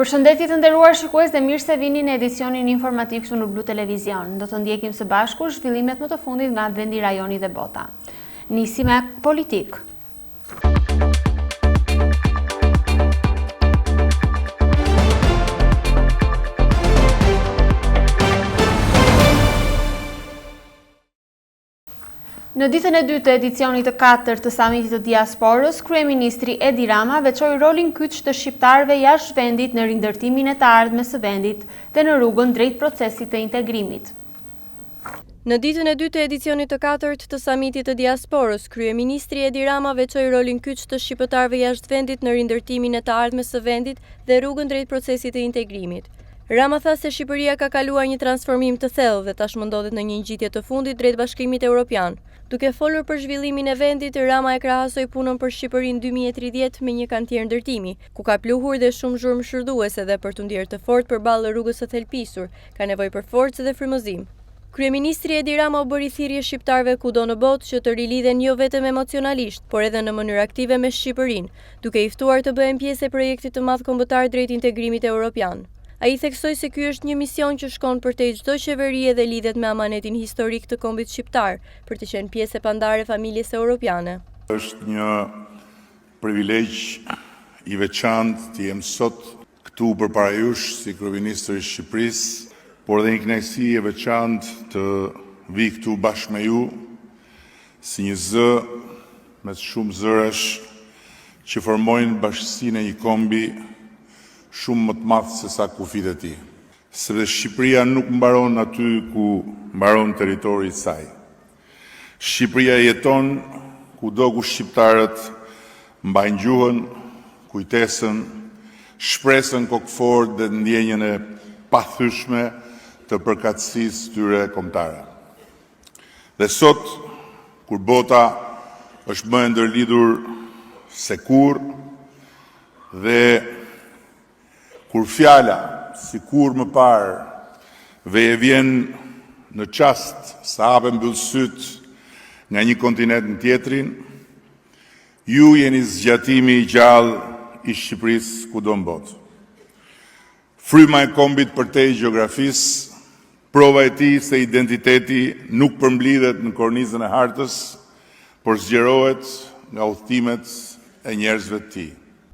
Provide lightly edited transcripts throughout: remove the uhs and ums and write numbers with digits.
Përshëndetje të nderuar shikues dhe mirë se vini në edicionin informativ këtu në Blu Televizion. Do të ndjekim së bashku zhvillimet më të fundit nga vendi, rajoni dhe bota. Nisim me politik. Në ditën e dytë të edicionit të 4 të samitit të diasporës, kryeministri Edi Rama veçoi rolin kyç të shqiptarëve jashtë vendit në rindërtimin e të ardhmes së vendit dhe në rrugën drejt procesit të integrimit. Në ditën e dytë të edicionit të 4 të samitit të diasporës, kryeministri Edi Rama veçoi rolin kyç të shqiptarëve jashtë vendit në rindërtimin e të ardhmes së vendit dhe rrugën drejt procesit të integrimit. Rama tha se Shqipëria ka kaluar një transformim të thellë dhe tashmë ndodhet në një ngjitje të fundit drejt Bashkimit Evropian. Duke folur për zhvillimin e vendit, Rama e krahasoi punën për Shqipërinë 2030 me një kantier ndërtimi, ku ka pluhur dhe shumë zhurmë shërduese dhe për të ndjerë të fortë përballë rrugës së thelpisur, ka nevojë për forcë dhe frymëzim. Kryeministri Edi Rama u bëri thirrje shqiptarëve kudo në botë që të rilidhen jo vetëm emocionalisht, por edhe në mënyrë aktive me Shqipërinë, duke i ftuar të bëhen pjesë e projektit të madh kombëtar drejt integrimit evropian. Ai theksoi se ky është një mision që shkon përtej çdo qeverie dhe lidhet me amanetin historik të kombit shqiptar, për të qenë pjesë e pandare familjes europiane. Është një privilegj i veçantë të jem sot këtu përpara jush si kryeministër i Shqipërisë, por dhe një kënaqësi e veçantë të vi këtu bashkë me ju si një zë me shumë zërash që formojnë bashkësinë e një kombi shumë më të madh se sa kufit e tij. Sepse Shqipëria nuk mbaron aty ku mbaron territori i saj. Shqipëria jeton kudo ku shqiptarët mbajnë gjuhën, kujtesën, shpresën kokëfort dhe ndjenjën e pathyeshme të përkatësisë tyre kombëtare. Dhe sot, kur bota është më e ndërlidhur se kurrë dhe kur fjala, si kur më parë, veje vjen në qast sa hape mbyll syt nga një kontinent në tjetrin, ju jeni zgjatimi i gjallë i Shqipërisë kudo në botë. Fryma e kombit përtej gjeografisë, prova e tij se identiteti nuk përmblidhet në kornizën e hartës, por zgjerohet nga udhëtimet e njerëzve të tij.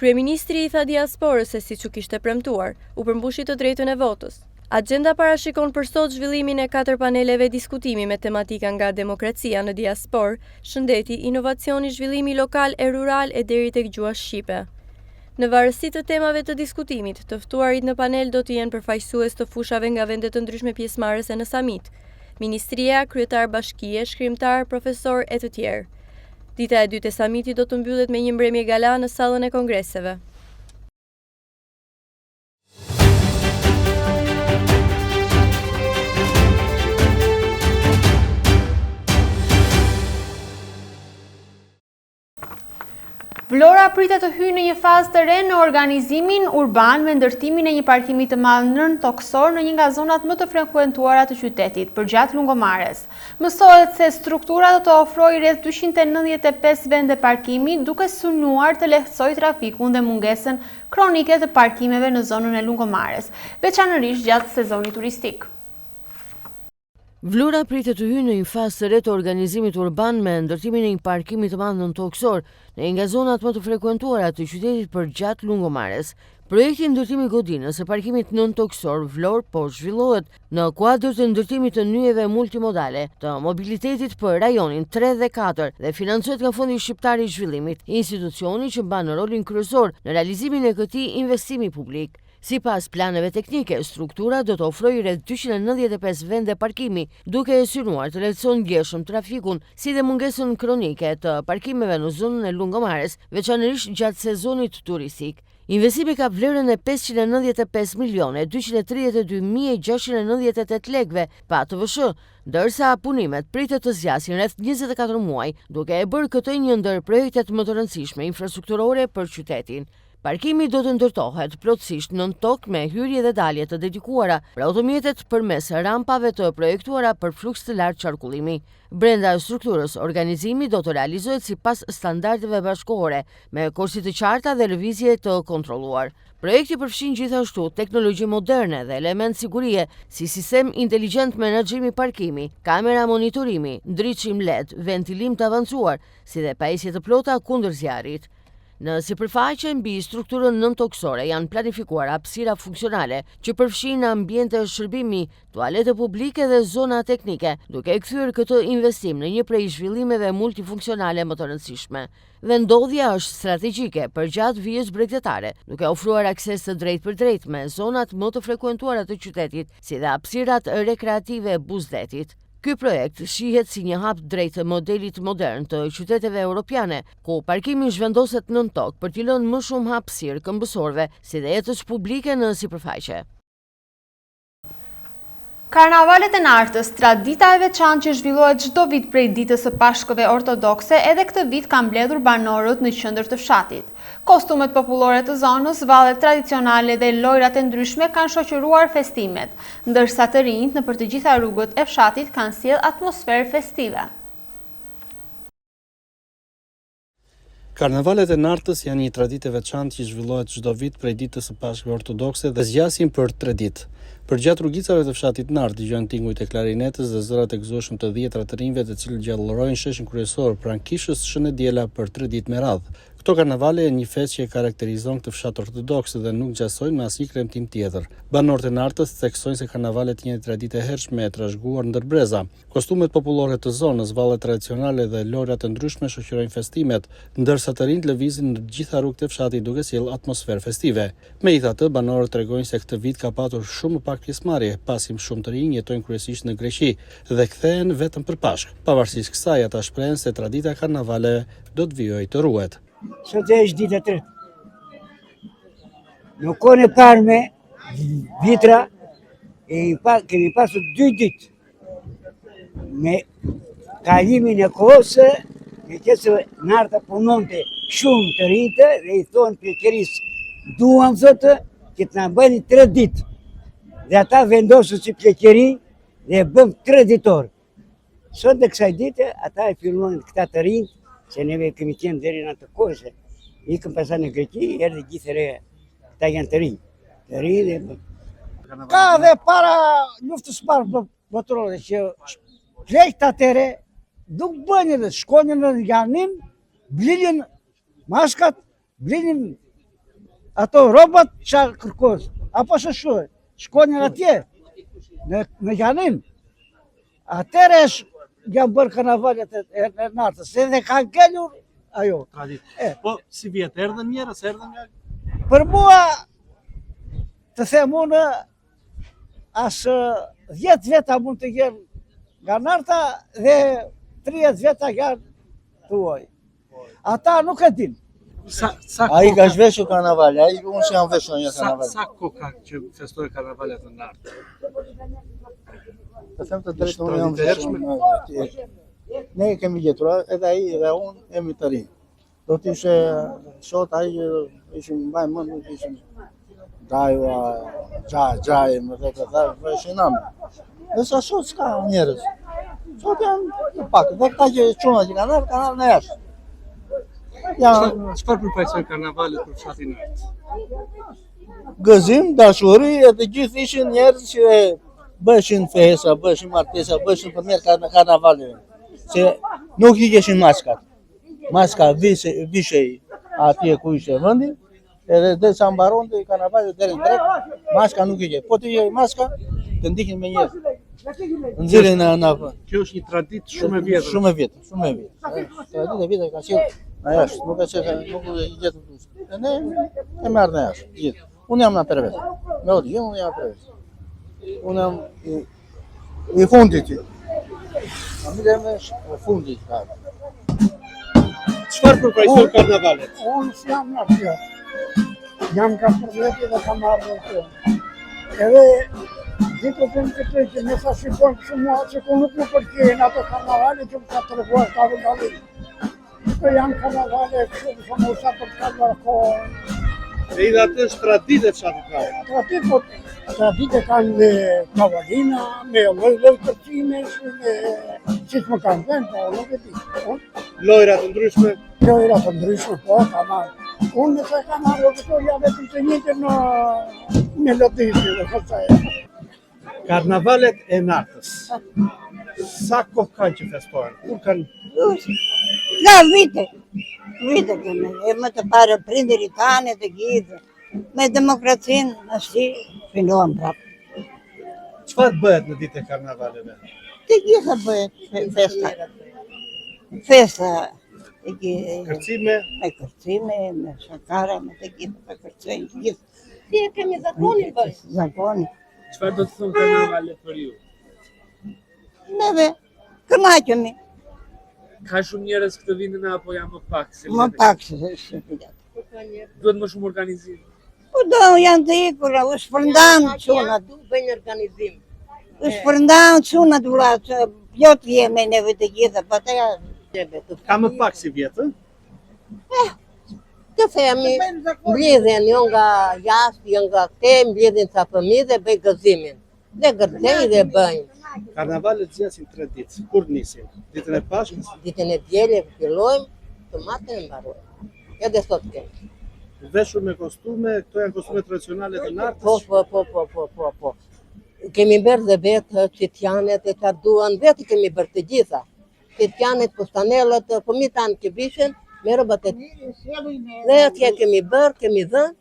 Kryeministri i tha diasporës se siç u kishte premtuar, u përmbushi të drejtën e votës. Agjenda parashikon për sot zhvillimin e 4 paneleve diskutimi me tematika nga demokracia në diasporë, shëndeti, inovacioni, zhvillimi lokal e rural e deri tek gjua shqipe. Në varësi të temave të diskutimit, të ftuarit në panel do të jenë përfaqësues të fushave nga vende të ndryshme pjesëmarrëse në samit, ministria, kryetar bashkie, shkrimtar, profesor e të tjerë. Dita e dytë e samitit do të mbyllet me një mbrëmje gala në sallën e kongreseve. Vlora pritet të hyjë në një fazë të re në organizimin urban me ndërtimin e një parkimi të madh nën toksor në një nga zonat më të frekuentuara të qytetit, përgjatë Lungomares. Mësohet se struktura do të ofrojë rreth 295 vende parkimi, duke synuar të lehtësojë trafikun dhe mungesën kronike të parkimeve në zonën e Lungomares, veçanërisht gjatë sezonit turistik. Vlora pritet të hyjë në një fazë të re të organizimit urban me ndërtimin e një parkimi të madh nën toksor në një nga zonat më të frekuentuara të qytetit përgjatë Lungomares. Projekti ndërtimi godinës së parkimit nën toksor Vlorë po zhvillohet në kuadër të ndërtimit të nyjeve multimodale të mobilitetit për rajonin 3 dhe 4 dhe financohet nga Fondi Shqiptar i Zhvillimit, institucioni që mban rolin kryesor në realizimin e këtij investimi publik. Sipas planeve teknike, struktura do të ofrojë rreth 295 vende parkimi, duke e synuar të lehtëson ngjeshëm trafikun, si dhe mungesën kronike të parkimeve në zonën e Lungomares, veçanërisht gjatë sezonit turistik. Investimi ka vlerën e 595 milione 232.698 lekëve pa TVSH, ndërsa punimet pritet të zgjasin rreth 24 muaj, duke e bërë këtë një ndër projektet më të rëndësishme infrastrukturore për qytetin. Parkimi do të ndërtohet plotësisht nën tokë me hyrje dhe dalje të dedikuara për automjetet përmes rampave të projektuara për fluks të lartë qarkullimi. Brenda strukturës, organizimi do të realizohet sipas standardeve bashkëkohore, me korsi të qarta dhe lëvizje të kontrolluar. Projekti përfshin gjithashtu teknologji moderne dhe element sigurie, si sistem inteligjent menaxhimi parkimi, kamera monitorimi, ndriçim LED, ventilim të avancuar, si dhe pajisje të plota kundër zjarrit. Në sipërfaqe mbi strukturën nëntoksore janë planifikuar hapësira funksionale që përfshin ambiente shërbimi, tualete publike dhe zona teknike, duke kthyer këtë investim në një prej zhvillimeve multifunksionale më të rëndësishme. Vendodhja është strategjike përgjatë vijës bregdetare, duke ofruar akses të drejtë për drejtë me zonat më të frekuentuara të qytetit, si dhe hapësirat rekreative Buzdetit. Ky projekt shihet si një hap drejt modelit modern të qyteteve europiane, ku parkimi zhvendoset nën tokë për t'i lënë më shumë hapësirë këmbësorëve, si dhe jetës publike në sipërfaqe. Karnavalet e Nartës, tradita e veçantë që zhvillohet çdo vit prej ditës së Pashkëve Ortodokse, edhe këtë vit kanë mbledhur banorët në qendër të fshatit. Kostumet popullore të zonës, vallet tradicionale dhe lojrat e ndryshme kanë shoqëruar festimet, ndërsa të rinjt në për të gjitha rrugët e fshatit kanë sjellë atmosferë festive. Karnavalet e Nartës janë një traditë e veçantë që zhvillohet çdo vit prej ditës së Pashkëve Ortodokse dhe zgjasin për 3 ditë. Përgjatë rrugicave të fshatit Nart dëgjojnë tingujt e klarinetës dhe zërat e gëzueshëm të dhjetra të rinjve të cilët gjallërojnë sheshin kryesor pranë kishës Shënë Diela për 3 ditë me radhë. Këto karnavale janë një festë që e karakterizon këtë fshat ortodoks dhe nuk gjasojnë me asnjë kremtim tjetër. Banorët e Nartës theksojnë se karnavalet janë një traditë e hershme e trashëguar ndër breza. Kostumet popullore të zonës, vallet tradicionale dhe lojrat të ndryshme shoqërojnë festimet, ndërsa të rinjt lëvizin në të gjitha rrugët e fshatit duke sjellë atmosferë festive. Megjithatë, banorët tregojnë se këtë vit ka patur shumë më pak pjesëmarrje, pasi shumë të rinj jetojnë kryesisht në Greqi dhe kthehen vetëm për Pashkë. Pavarësisht kësaj, ata shprehen se tradita e karnavaleve do të vijojë të ruhet. Sot është ditë e tretë. Në kohën e parë me vitra, kemi pasur 2 ditë me kalimin e kohës, me qëse Narta punonte shumë të rinjtë dhe i thonë pleqërisë, duam thotë që të na bëni 3 ditë. Dhe ata vendosën si pleqëri dhe bëm 3 ditor. Sot në kësaj dite, ata e filluan këta të rinjtë, se neve kemi qenë deri në atë kohë, ikëm pastaj në Greqi, erdhi gjithë re, këta janë të rinj. Të rinj dhe... Ka dhe para luftës parë botërore që plejt atere, nuk bënë dhe shkonin në janin, blinin maskat, blinin ato robat që kërkos, apo së shuë, shkonin atje, në janin. Atere janë bërë karnavalet e Nartës, se dhe kanë kellur ajo. Po, si vjetë, erdhën njerës, erdhën njerë? Për mua, të them unë, asë 10 veta mund të jenë nga Narta dhe 30 veta janë tuaj. Ata nuk e din. A i ka zhveshur karnavale, a i unë që jam veshur një karnavale. Sa koka që festoj karnavalet në Nartë? Të them të drejtë, unë jam veshur. Ne kemi gjetur, edhe ai dhe unë jemi të rinj. Do të ishe sot ai ishim mbaj mend, nuk ishim dajua, gjaj, më të veshin namë. Dhe sa sot s'ka njerëz. Sot janë pak, dhe këta që çuna që kanë në jashtë. Çfarë përfaqëson karnavalet për fshatin Nart? Gëzim, dashuri, edhe gjithë ishin njerëz që bëshin festa, bëshin martesa, bëshin përmjet karnavaleve. Se nuk i keshin maskat. Maska vishej atje ku ishte vendi, edhe dhe sa mbaronte i karnavalit deri në drek, maska nuk i ke. Po të jej maska, të ndikin me njerëz. Nxjerrin në Kjo është një traditë shumë e vjetër. Shumë e vjetër. Traditë e vjetër ka qenë në jashtë, nuk i gjetën këtu. E ne e merr në jashtë, gjithë. Unë jam në përveç. Me odi, unë jam përveç. Unë jam i fundit. Familja me fundit. Çfarë përfaqëson karnavalet? Unë s'jam në atje. Jam ka përveti dhe kam ardhur këtu. Edhe ditë të më këtë që me sa shikon shumë që ku nuk më përkjen ato karnavale që më ka të reguar të avë. Këto janë karnavale shumë u sa për të kalvar kohë. E idha atë është traditë e fshatit parë. Tradite kanë me kavalina, me lloj kërcimesh, me siç më kanë thënë, po nuk e di. Lojra të ndryshme. Lojra të ndryshme, po, ka marrë. Unë nëse kam marrë këtoja vetëm të njëjtën në melodisë, dhe thotë. Karnavalet e Nartës. Sa kohë kanë që festohen? Kur kanë? Nga vite kemi, e më të parë prindërit tanë të gjithë, me demokracinë, ashti, fillon prapë. Çfarë bëhet në ditën e karnavaleve? Të gjitha bëhet festa. Festa. Kërcime? Me kërcime, me shakara, me të gjitha, me kërcime, të gjithë. Si e kemi zakonin bëjë? Zakonin. Çfarë do të thonë karnavalet për ju? Neve, kënaqemi. Ka shumë njerëz këtë vitin apo janë më pak? Më pak se vitet. Duhet më shumë organizim. Po do janë të ikur, u shpërndan çunat. Bëjnë organizim. U shpërndan çunat vëlla, plot jemi neve të gjitha, po te Ka më pak si vjetë? Të themi, mbledhen jo nga jashtë, jo nga këte, mbledhen ca fëmijë dhe bëj gëzimin. Dhe gërtej dhe bëjnë. Karnavalet zgjasin 3 ditë. Kur nisin? Ditën e Pashkës? Ditën e dielë fillojmë, të matën e mbarojmë. Edhe sot kemi. Veshur me kostume, këto janë kostume tradicionale të Nartës? Po. Kemi bërë dhe vetë qitjanet e çfarë duan, vetë kemi bërë të gjitha. Qitjanet, postanellet, fëmijët tanë që vishen, me rrobat e dhe atje kemi bërë, kemi dhënë.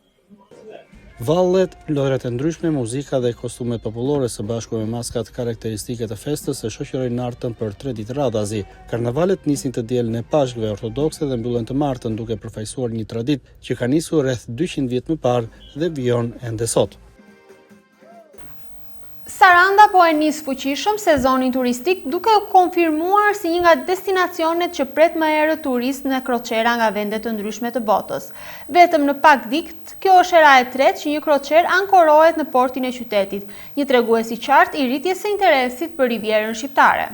Vallet, lojrat e ndryshme, muzika dhe kostumet popullore së bashku me maskat karakteristike të festës e shoqërojnë Nartën për 3 ditë radhazi. Karnavalet nisin të dielën e Pashkëve ortodokse dhe mbyllen të martën duke përfaqësuar një traditë që ka nisur rreth 200 vjet më parë dhe vijon ende sot. Saranda po e nis fuqishëm sezonin turistik duke u konfirmuar si një nga destinacionet që pret më herët turistë në kroqera nga vende të ndryshme të botës. Vetëm në pak dikt, kjo është hera e tretë që një kroqer ankorohet në portin e qytetit, një tregues i qartë i rritjes së interesit për Rivierën shqiptare.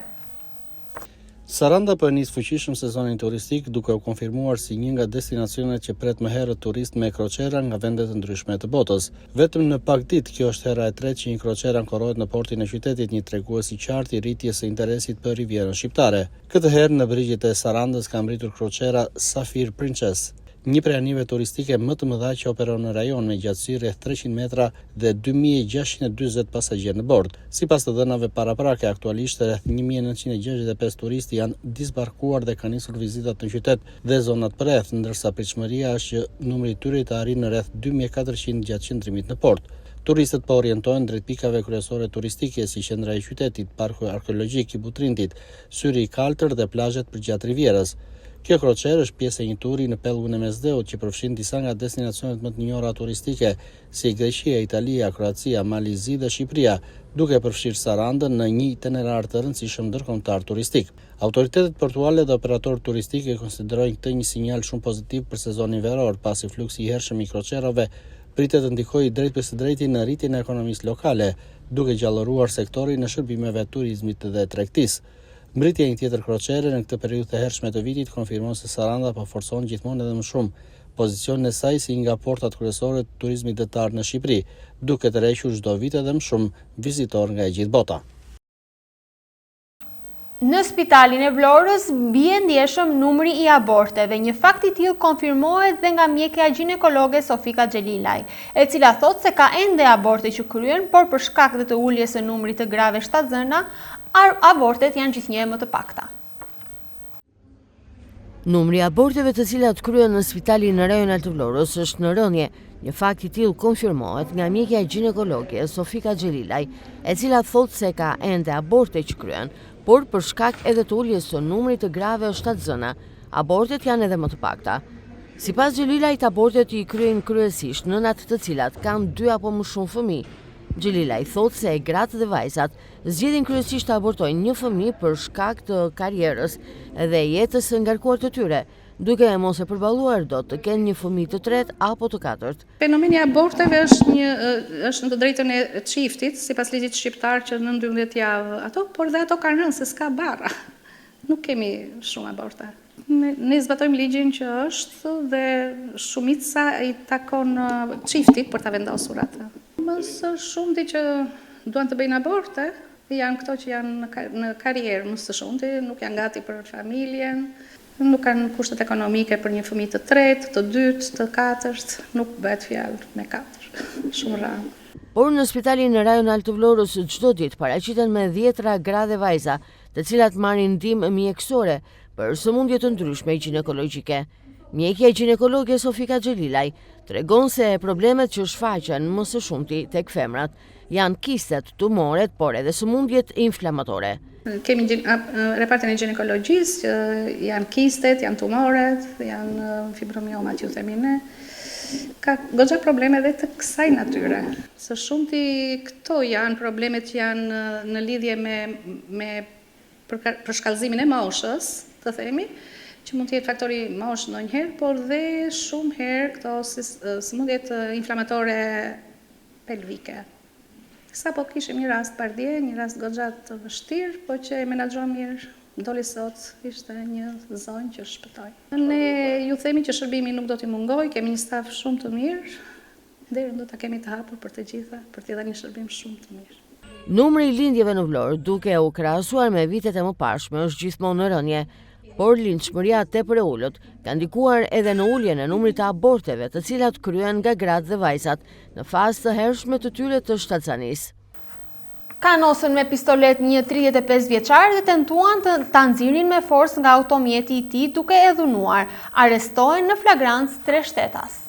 Saranda po e nis fuqishëm sezonin turistik duke u konfirmuar si një nga destinacionet që pret më herët turist me kroqera nga vende të ndryshme të botës. Vetëm në pak ditë, kjo është hera e tretë që një kroqer ankorohet në portin e qytetit, një tregues i qartë i rritjes së interesit për Rivierën shqiptare. Këtë herë në brigjet e Sarandës ka mbritur kroqera Safir Princess, një prej anive turistike më të mëdha që operon në rajon me gjatësi rreth 300 metra dhe 2640 pasagjerë në bord. Sipas të dhënave paraprake, aktualisht rreth 1965 turistë janë disbarkuar dhe kanë nisur vizitat në qytet dhe zonat përreth, ndërsa pritshmëria është që numri i tyre të arrijë në rreth 2400 gjatë qëndrimit në port. Turistët po orientohen drejt pikave kryesore turistike si qendra e qytetit, parku arkeologjik i Butrintit, syri i kaltër dhe plazhet përgjatë Rivierës. Kjo kroqer është pjesë e një turi në pellgun e Mesdheut që përfshin disa nga destinacionet më të njohura turistike si Greqia, Italia, Kroacia, Malizi dhe Shqipëria, duke përfshirë Sarandën në një itinerar të rëndësishëm ndërkombëtar turistik. Autoritetet portuale dhe operatorët turistik e konsiderojnë këtë një sinjal shumë pozitiv për sezonin veror, pasi fluksi i hershëm i kroqerave pritet të ndikojë drejt për së drejti në rritjen e ekonomisë lokale, duke gjallëruar sektorin në shërbimeve turizmit dhe tregtisë. Mbritja e një tjetër kroqere në këtë periudhë të hershme të vitit konfirmon se Saranda po forcon gjithmonë edhe më shumë pozicionin e saj si nga portat kryesore të turizmit detar në Shqipëri, duke tërhequr çdo vit edhe më shumë vizitor nga e gjithë bota. Në spitalin e Vlorës bie ndjeshëm numri i aborteve. Një fakt i tillë konfirmohet dhe nga mjekja ginekologe Sofika Xhelilaj, e cila thotë se ka ende aborte që kryen, por për shkak të uljes së numrit të grave shtatzëna, abortet janë gjithnjë më të pakta. Numri i aborteve të cilat kryen në spitalin rajonal të Vlorës është në rënje. Një fakt i tillë konfirmohet nga mjekja ginekologe Sofika Xhelilaj, e cila thotë se ka ende aborte që kryen, por për shkak edhe të uljes së numrit të grave shtatzëna, abortet janë edhe më të pakta. Sipas Xhelilajt, abortet i kryejnë kryesisht nënat të cilat kanë 2 apo më shumë fëmijë. Xhelilaj thotë se gratë dhe vajzat zgjedhin kryesisht të abortojnë një fëmijë për shkak të karrierës dhe jetës së ngarkuar të tyre, duke mos e përballuar dot të kenë një fëmijë të tretë apo të katërt. Fenomeni i aborteve është në të drejtën e çiftit, sipas ligjit shqiptar që në 12 javë ato, por dhe ato kanë rënë se s'ka barra. Nuk kemi shumë aborte. Ne zbatojmë ligjin që është dhe shumica i takon çiftit për ta vendosur atë. Më së shumti që duan të bëjnë aborte janë këto që janë në karrierë, më së shumti nuk janë gati për familjen, nuk kanë kushtet ekonomike për një fëmijë të tretë, të dytë, të katërt, nuk bëhet fjalë me katër. Shumë rarë. Por në spitalin në rajonal të Vlorës çdo ditë paraqiten me 10 gra dhe vajza, të cilat marrin ndihmë mjekësore për sëmundje të ndryshme ginekologjike. Mjekja ginekologe Sofika Xhelilaj tregon se problemet që shfaqen më së shumti tek femrat janë kistet, tumoret, por edhe sëmundjet inflamatore. Kemi repartin e ginekologjisë, që janë kistet, janë tumoret, janë fibromiomat, ju themi ne. Ka goxha probleme dhe të kësaj natyre. Së shumti këto janë problemet që janë në lidhje me përshkallëzimin e moshës, të themi, që mund të jetë faktori moshë ndonjëherë, por dhe shumë herë këto sëmundjet inflamatore pelvike. Sapo kishim një rast bardhje, një rast goxha të vështirë, po që e menaxhuam mirë. Doli sot, ishte një zonjë që shpëtoi. Ne ju themi që shërbimi nuk do t'i mungoj, kemi një staf shumë të mirë, deri do ta kemi të hapur për të gjitha, për t'i dhënë një shërbim shumë të mirë. Numri i lindjeve në Vlorë, duke u krahasuar me vitet e mëparshme, është gjithmonë në rënje, por lindshmëria tepër e ulët ka ndikuar edhe në uljen e numrit të aborteve, të cilat kryen nga gratë dhe vajzat në fazë të hershme të tyre të shtatzanisë. Kanosën me pistolet një 35 vjeçar dhe tentuan të nxirrin me forcë nga automjeti i tij duke e dhunuar. Arrestohen në flagrancë 3 shtetas.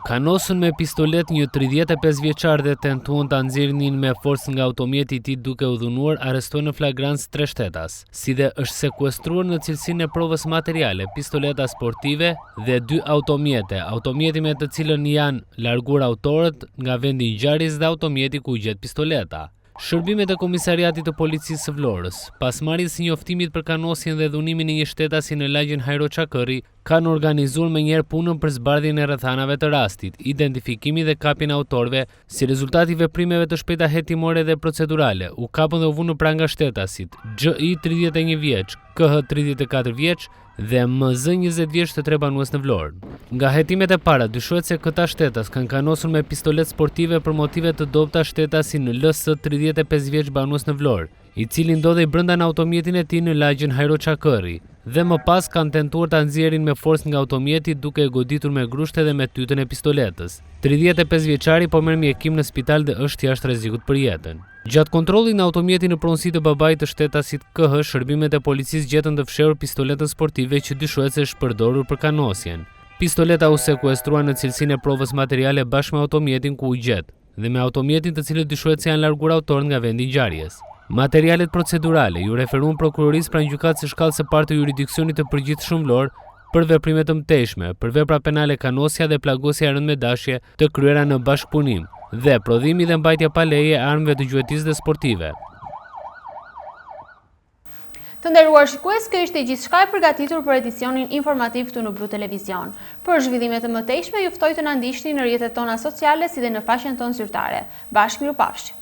Kanosën me pistolet një 35 vjeçar dhe tentuan ta nxirrnin me forcë nga automjeti i tij duke u dhunuar, arrestohen në flagrancë 3 shtetas. Si dhe është sekuestruar në cilësinë e provës materiale, pistoleta sportive dhe 2 automjete, automjeti me të cilën janë larguar autorët nga vendi i ngjarjes dhe automjeti ku u gjet pistoleta. Shërbimet e Komisariatit të Policisë së Vlorës, pas marrjes së njoftimit për kanosjen dhe dhunimin e një shtetasi në lagjen Hajro Çakëri, kanë organizuar menjëherë punën për zbardhjen e rrethanave të rastit, identifikimin dhe kapjen e autorëve. Si rezultat i veprimeve të shpejta hetimore dhe procedurale, u kapën dhe u vunë pranga shtetasit GI 31 vjeç, KH 34 vjeç dhe MZ 20 vjeç të 3 banues në Vlorë. Nga hetimet e para, dyshohet se këta shtetas kanë kanosur me pistolet sportive për motive të dobta shtetasin LS 35 vjeç banues në Vlorë, i cili ndodhej brenda në automjetin e tij në lagjen Hajro Çakëri, dhe më pas kanë tentuar ta nxjerrin me forcë nga automjeti duke e goditur me grushte dhe me tytën e pistoletës. 35 vjeçari po merr mjekim në spital dhe është jashtë rrezikut për jetën. Gjatë kontrollit në automjetin në pronësi të babait të shtetasit KH, shërbimet e policisë gjetën të fshehur pistoletën sportive që dyshohet se është përdorur për kanosjen. Pistoleta u sekuestrua në cilësinë e provës materiale bashkë me automjetin ku u gjet dhe me automjetin të cilët dyshohet se janë larguar autorët nga vendi i ngjarjes. Materialet procedurale ju referuan prokurorisë pranë gjykatës së shkallës së parë të jurisdiksionit të përgjithshëm Vlorë për veprime të mëtejshme, për vepra penale kanosja dhe plagosja rënd me dashje të kryera në bashkëpunim dhe prodhimi dhe mbajtja pa leje e armëve të gjuetisë dhe sportive. Të nderuar shikues, kjo ishte gjithçka e përgatitur për edicionin informativ këtu në Blu Televizion. Për zhvillime të mëtejshme, ju ftoj të na ndiqni në rrjetet tona sociale si dhe në faqen tonë zyrtare. Bashkë mirupafshim.